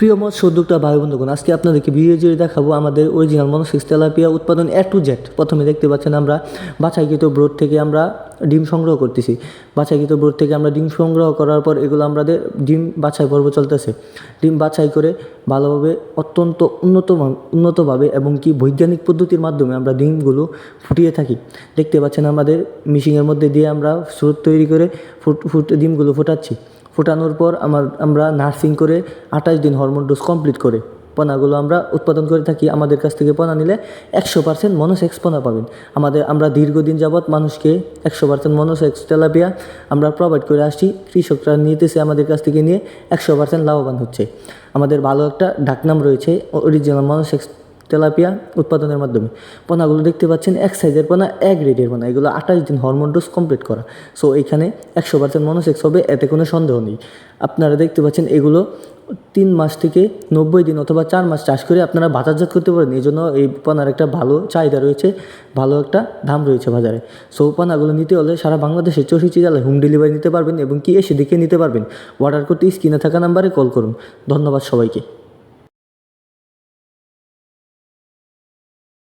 প্রিয় মৎস্য উদ্যোক্তা ভাই বন্ধুগণ, আজকে আপনাদেরকে ভিডিও জুড়ে দেখাবো আমাদের অরিজিনাল মনোসেক্স তেলাপিয়া উৎপাদন A to Z। প্রথমে দেখতে পাচ্ছেন আমরা বাছাইকৃত ব্রোড থেকে আমরা ডিম সংগ্রহ করতেছি। বাছাইকৃত ব্রোড থেকে আমরা ডিম সংগ্রহ করার পর এগুলো আমাদের ডিম বাছাই পর্ব চলতেছে। ডিম বাছাই করে ভালোভাবে অত্যন্ত উন্নতভাবে এবং কি বৈজ্ঞানিক পদ্ধতির মাধ্যমে আমরা ডিমগুলো ফুটিয়ে থাকি। দেখতে পাচ্ছেন আমাদের মেশিনের মধ্যে দিয়ে আমরা স্রোত তৈরি করে ডিমগুলো ফোটাচ্ছি। ফোটানোর পর আমরা নার্সিং করে 28 দিন হরমোন ডোজ কমপ্লিট করে পোনাগুলো আমরা উৎপাদন করে থাকি। আমাদের কাছ থেকে পোনা নিলে 100% মনোসেক্স পোনা পাবেন। আমরা দীর্ঘদিন যাবৎ মানুষকে 100% মনোসেক্স তেলাপিয়া আমরা প্রোভাইড করে আসছি। কৃষকরা নিতেছে আমাদের কাছ থেকে নিয়ে 100% লাভবান হচ্ছে। আমাদের ভালো একটা ডাকনাম রয়েছে অরিজিনাল মনোসেক্স তেলাপিয়া উৎপাদনের মাধ্যমে। পোনাগুলো দেখতে পাচ্ছেন এক সাইজের পোনা, এক গ্রেডের পোনা, এগুলো 28 দিন হরমোন ডোজ কমপ্লিট করা। সো এখানে 100% মনোসেক্স হবে, এতে কোনো সন্দেহ নেই। আপনারা দেখতে পাচ্ছেন এগুলো 3 মাস থেকে 90 দিন অথবা 4 মাস চাষ করে আপনারা বাজারজাত করতে পারেন। এই জন্য এই পোনার একটা ভালো চাহিদা রয়েছে, ভালো একটা দাম রয়েছে বাজারে। সো পোনাগুলো নিতে হলে সারা বাংলাদেশে 64 জেলায় হোম ডেলিভারি নিতে পারবেন এবং কি এসে দেখে নিতে পারবেন। অর্ডার করতে স্ক্রিনে থাকা নাম্বারে কল করুন। ধন্যবাদ সবাইকে।